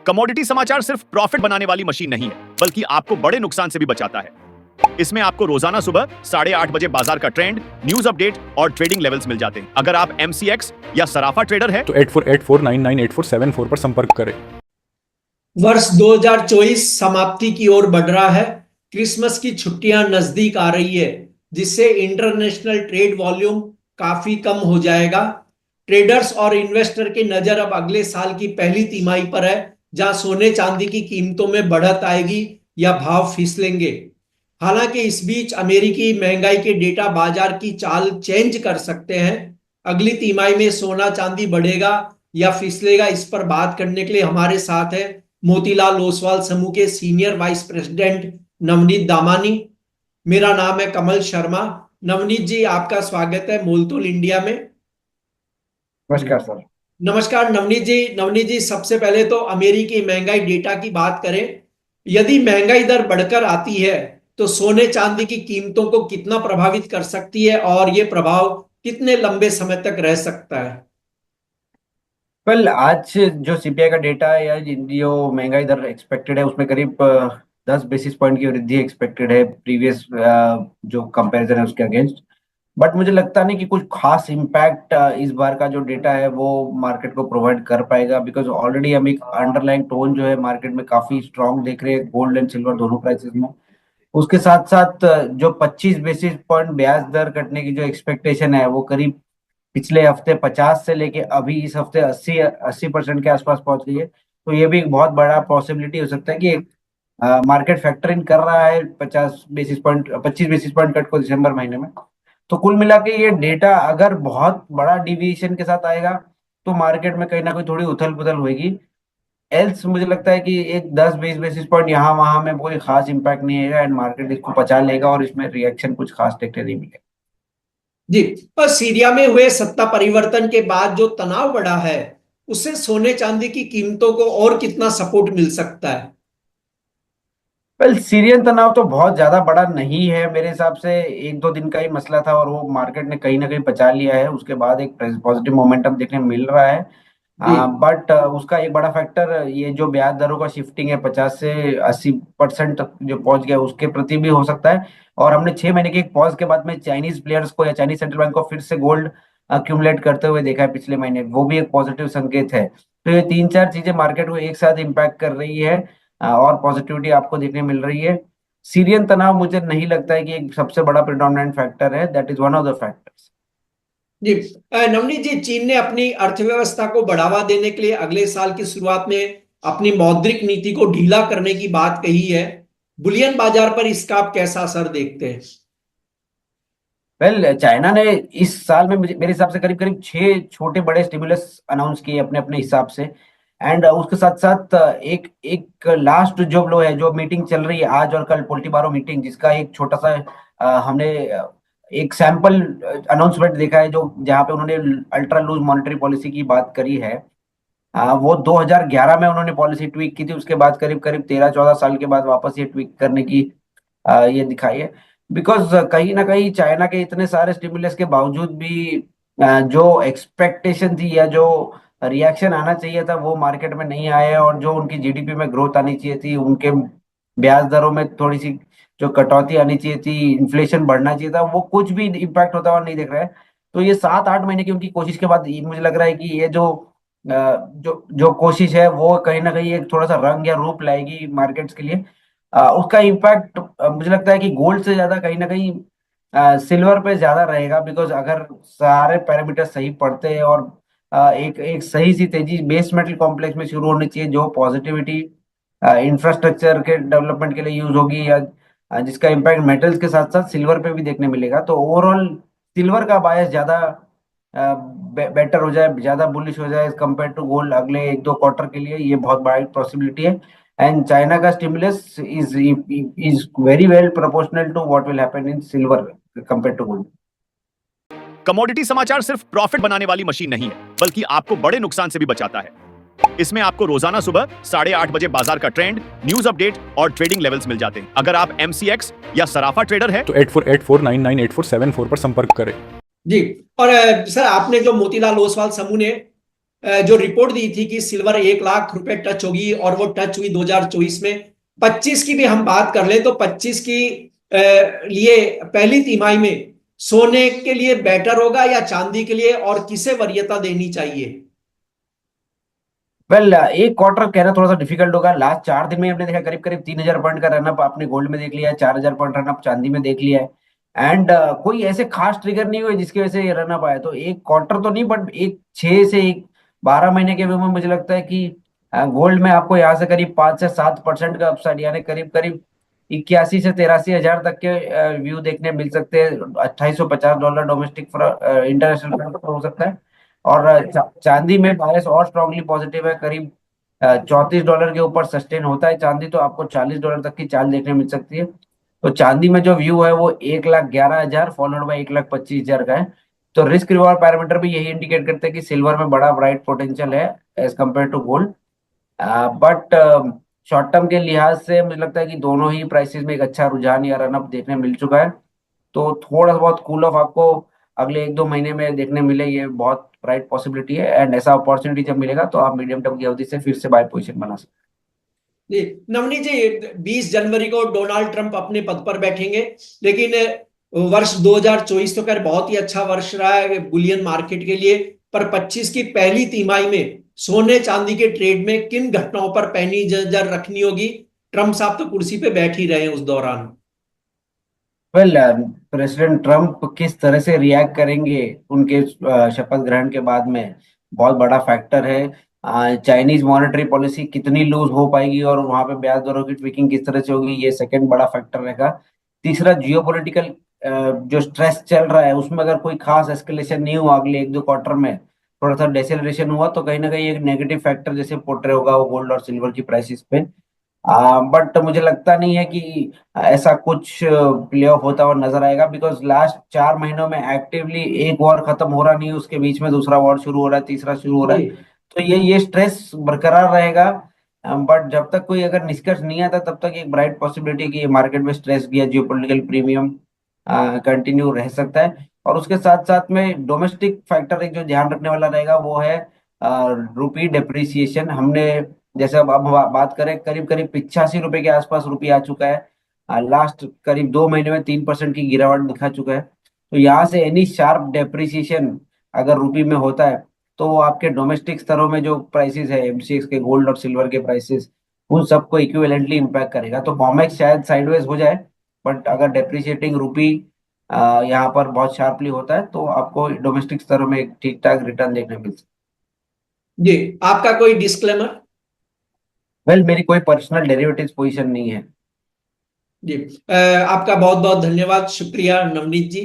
Commodity समाचार सिर्फ profit बनाने वाली मशीन नहीं है, बल्कि आपको बड़े नुकसान से भी बचाता है। इसमें आपको रोजाना सुबह 8:30 बजे बाजार का ट्रेंड, न्यूज अपडेट और ट्रेडिंग लेवल्स मिल जाते हैं। अगर आप MCX या सराफा ट्रेडर है तो 8484998474 पर संपर्क करें। वर्ष 2024 समाप्ति की ओर बढ़ रहा है। क्रिसमस की छुट्टियां नजदीक आ रही है, जिससे इंटरनेशनल ट्रेड वॉल्यूम काफी कम हो जाएगा। ट्रेडर्स और इन्वेस्टर की नजर अब अगले साल की पहली तिमाही पर है, जहां सोने चांदी की कीमतों में बढ़त आएगी या भाव फिसलेंगे। हालांकि इस बीच अमेरिकी महंगाई के डेटा बाजार की चाल चेंज कर सकते हैं। अगली तिमाही में सोना चांदी बढ़ेगा या फिसलेगा, इस पर बात करने के लिए हमारे साथ है मोतीलाल ओसवाल समूह के senior vice president Navneet Damani. मेरा नाम है कमल शर्मा। नवनीत जी, आपका स्वागत है मोलतोल इंडिया में। नमस्कार सर। नमस्कार नवनीत जी। नवनीत जी, सबसे पहले तो अमेरिकी महंगाई डेटा की बात करें। यदि महंगाई दर बढ़कर आती है तो सोने चांदी की कीमतों को कितना प्रभावित कर सकती है और ये प्रभाव कितने लंबे समय तक रह सकता है? वेल, आज जो सीपीआई का डेटा है या जो महंगाई दर एक्सपेक्टेड है उसमें करीब 10 बेसिस पॉइंट की वृद्धि एक्सपेक्टेड है प्रीवियस जो कंपैरिजन है उसके अगेंस्ट। बट मुझे लगता नहीं कि कुछ खास इम्पैक्ट इस बार का जो डेटा है वो मार्केट को प्रोवाइड कर पाएगा, बिकॉज ऑलरेडी हम एक अंडरलाइंग टोन जो है मार्केट में काफी स्ट्रांग देख रहे हैं गोल्ड एंड सिल्वर दोनों प्राइसेस में। उसके साथ साथ जो 25 बेसिस पॉइंट ब्याज दर कटने की जो एक्सपेक्टेशन है वो करीब पिछले हफ्ते 50 से लेके अभी इस हफ्ते 80% के आसपास पहुंच गई है। तो ये भी एक बहुत बड़ा पॉसिबिलिटी हो सकता है कि मार्केट फैक्टर इन कर रहा है 25 बेसिस पॉइंट कट को दिसंबर महीने में। तो कुल मिला के ये डेटा अगर बहुत बड़ा डिविएशन के साथ आएगा तो मार्केट में कहीं ना कहीं थोड़ी उथल पुथल होगी। एल्स मुझे लगता है कि एक 10-20 बेसिस पॉइंट यहाँ वहां में कोई खास इम्पैक्ट नहीं आएगा एंड मार्केट इसको पचा लेगा और इसमें रिएक्शन कुछ खास देखने नहीं मिलेगा। जी, पर सीरिया में हुए सत्ता परिवर्तन के बाद जो तनाव बढ़ा है उससे सोने चांदी की कीमतों को और कितना सपोर्ट मिल सकता है? वेल, सीरियन तनाव तो बहुत ज्यादा बड़ा नहीं है मेरे हिसाब से। 1-2 दिन का ही मसला था और वो मार्केट ने कहीं ना कहीं पचा लिया है। उसके बाद एक पॉजिटिव मोमेंटम देखने को मिल रहा है। बट उसका एक बड़ा फैक्टर ये जो ब्याज दरों का शिफ्टिंग है 50 से 80% जो पहुंच गया उसके प्रति भी हो सकता है। और हमने 6 महीने के एक पॉज के बाद में चाइनीज प्लेयर्स को या चाइनीज सेंट्रल बैंक को फिर से गोल्ड अक्यूमुलेट करते हुए देखा है पिछले महीने, वो भी एक पॉजिटिव संकेत है। तो ये 3-4 चीजें मार्केट को एक साथ इम्पैक्ट कर रही है और पॉजिटिविटी आपको देखने मिल रही है। सीरियन तनाव मुझे नहीं लगता है कि एक सबसे बड़ा प्रिडोमिनेंट फैक्टर है। That is one of the factors. जी, नवनीत जी, चीन ने अपनी अर्थव्यवस्था को बढ़ावा देने के लिए अगले साल की शुरुआत में अपनी मौद्रिक नीति को ढीला करने की बात कही है। बुलियन बाजार पर इसका आप कैसा असर देखते हैं? वेल, चाइना ने इस साल में मेरे हिसाब से करीब करीब 6 छोटे बड़े स्टिमुलस अनाउंस किए अपने अपने हिसाब से। एंड उसके साथ साथ एक एक लास्ट जो लो है जो मीटिंग चल रही है आज और कल, पोल्टीबारो मीटिंग, जिसका एक छोटा सा हमने एक सैंपल अनाउंसमेंट देखा है जो जहाँ पे उन्होंने अल्ट्रा लूज मॉनेटरी पॉलिसी की बात करी है। वो 2011 में उन्होंने पॉलिसी ट्वीक की थी। उसके बाद करीब करीब 13-14 साल के बाद वापस ये ट्वीक करने की ये दिखाई है। बिकॉज कहीं ना कहीं चाइना के इतने सारे स्टिमुलस के बावजूद भी जो एक्सपेक्टेशन थी या जो रिएक्शन आना चाहिए था वो मार्केट में नहीं आया, और जो उनकी जीडीपी में ग्रोथ आनी चाहिए थी, उनके ब्याज दरों में थोड़ी सी जो कटौती आनी चाहिए थी, इन्फ्लेशन बढ़ना चाहिए था, वो कुछ भी इम्पैक्ट होता हुआ नहीं दिख रहा है। तो ये 7-8 महीने की उनकी कोशिश के बाद मुझे लग रहा है कि ये जो कोशिश है वो कहीं ना कहीं एक थोड़ा सा रंग या रूप लाएगी मार्केट्स के लिए। उसका इम्पैक्ट मुझे लगता है कि गोल्ड से ज्यादा कहीं ना कहीं सिल्वर पे ज्यादा रहेगा। बिकॉज अगर सारे पैरामीटर सही पड़ते हैं और एक एक सही सी तेजी बेस मेटल कॉम्प्लेक्स में शुरू होनी चाहिए जो पॉजिटिविटी इंफ्रास्ट्रक्चर के डेवलपमेंट के लिए यूज होगी, या जिसका इम्पैक्ट मेटल्स के साथ साथ सिल्वर पे भी देखने मिलेगा। तो ओवरऑल सिल्वर का बायस ज्यादा बेटर हो जाए, ज्यादा बुलिश हो जाए कंपेयर टू गोल्ड अगले 1-2 क्वार्टर के लिए, ये बहुत बड़ी पॉसिबिलिटी है। एंड चाइना का stimulus is very well proportional to what will happen in silver compare to gold. Commodity समाचार सिर्फ प्रॉफिट बनाने वाली मशीन नहीं है, बल्कि आपको बड़े नुकसान से भी बचाता है। इसमें आपको रोजाना सुबह 8:30 बजे बाजार का ट्रेंड, न्यूज अपडेट और ट्रेडिंग लेवल्स मिल जाते हैं। अगर आप MCX या सराफा ट्रेडर है तो 8484998474 पर संपर्क करें। जी, और सर, आपने जो मोतीलाल ओसवाल समूह ने जो रिपोर्ट दी थी कि सिल्वर 1 लाख रुपए टच होगी और वो टच हुई 2024 में। 25 की भी हम बात कर ले तो 25 की लिए पहली तिमाही में सोने के लिए बेटर होगा या चांदी के लिए, और किसे वरीयता देनी चाहिए? वेल एक क्वार्टर कहना थोड़ा सा डिफिकल्ट होगा। लास्ट 4 दिन में हमने देखा करीब करीब 3,000 पॉइंट का रनअप आपने गोल्ड में देख लिया है, 4,000 पॉइंट रनअप चांदी में देख लिया है। एंड कोई ऐसे खास ट्रिगर नहीं हुए जिसकी वजह से ये रनअप आया। तो एक क्वार्टर तो नहीं, बट एक 6 से 12 महीने के व्यू में मुझे लगता है कि गोल्ड में आपको यहाँ से करीब 5 से 7% का अपसाइड, यानी करीब करीब 81 से 83 हजार तक के व्यू देखने मिल सकते हैं। $2,850 डोमेस्टिक इंटरनेशनल हो सकता है। और चांदी में बायस और स्ट्रांगली पॉजिटिव है, करीब $34 के ऊपर सस्टेन होता है चांदी, तो आपको $40 तक की चाल देखने मिल सकती है। तो चांदी में जो व्यू है वो 1,11,000 फॉलोड बाय 1,25,000 का है। तो रिस्क रिवॉर्ड पैरामीटर भी यही इंडिकेट करते हैं कि सिल्वर में बड़ा ब्राइट पोटेंशियल है as compare to gold. But short term के लिहाज से मुझे लगता है कि दोनों ही प्राइसेस में एक अच्छा रुझान या रनअप देखने मिल चुका है। तो थोड़ा बहुत कूल ऑफ आपको अगले 1-2 महीने में देखने मिले, ये बहुत ब्राइट पॉसिबिलिटी है। एंड ऐसा अपॉर्चुनिटी जब मिलेगा तो आप मीडियम टर्म की अवधि से फिर से बाय पोजीशन बना सकते जी नवनीत जी, 20 जनवरी को डोनाल्ड ट्रंप अपने पद पर बैठेंगे, लेकिन वर्ष 2024 तो खैर बहुत ही अच्छा वर्ष रहा है बुलियन मार्केट के लिए। पर 25 की पहली तिमाही में सोने चांदी के ट्रेड में किन घटनाओं पर पैनी नजर रखनी होगी? ट्रंप साहब तो कुर्सी पे बैठ ही रहे हैं उस दौरान। हैं। वेल प्रेसिडेंट ट्रम्प किस तरह से रिएक्ट करेंगे उनके शपथ ग्रहण के बाद में बहुत बड़ा फैक्टर है। चाइनीज मॉनेटरी पॉलिसी कितनी लूज हो पाएगी और वहां पे ब्याज दरों की ट्विकिंग किस तरह से होगी, ये सेकंड बड़ा फैक्टर रहेगा। तीसरा जियोपॉलिटिकल जो स्ट्रेस चल रहा है उसमें अगर कोई खास एस्केलेशन नहीं हुआ अगले 1-2 क्वार्टर में, थोड़ा सा डेसेलरेशन हुआ तो कहीं ना कहीं एक नेगेटिव फैक्टर जैसे पोर्ट्रे होगा वो गोल्ड और सिल्वर की प्राइसेस पे। बट मुझे लगता नहीं है कि ऐसा कुछ प्ले ऑफ होता हुआ नजर आएगा, बिकॉज लास्ट 4 महीनों में एक्टिवली एक वॉर खत्म हो रहा नहीं है, उसके बीच में दूसरा वॉर शुरू हो रहा है, तीसरा शुरू हो रहा है। जी तो ये स्ट्रेस बरकरार रहेगा। बट जब तक कोई अगर निष्कर्ष नहीं आता तब तक एक ब्राइट पॉसिबिलिटी कि मार्केट में स्ट्रेस या जियोपॉलिटिकल प्रीमियम कंटिन्यू रह सकता है। और उसके साथ साथ में डोमेस्टिक फैक्टर एक जो ध्यान रखने वाला रहेगा वो है रुपी डेप्रिसिएशन। हमने जैसे अब बात करें करीब करीब 85 रुपए के आसपास रुपये आ चुका है। लास्ट करीब 2 महीने में 3% की गिरावट दिखा चुका है। तो यहाँ से एनी शार्प डेप्रिसिएशन अगर रुपी में होता है तो वो आपके डोमेस्टिक स्तरों में जो प्राइसेस है एमसीएक्स के गोल्ड और सिल्वर के प्राइसेस उन सबको इक्विवेलेंटली इम्पैक्ट करेगा। तो बॉमेक्स शायद साइडवेज हो जाए, बट अगर डेप्रिसिएटिंग रुपी यहाँ पर बहुत शार्पली होता है तो आपको डोमेस्टिक स्तरों में एक ठीक ठाक रिटर्न देखने मिल सकता जी, आपका कोई डिस्क्लेमर? है। वेल मेरी कोई पर्सनल डेरिवेटिव्स पोजीशन नहीं है। जी आपका बहुत बहुत धन्यवाद, शुक्रिया नवनीत जी।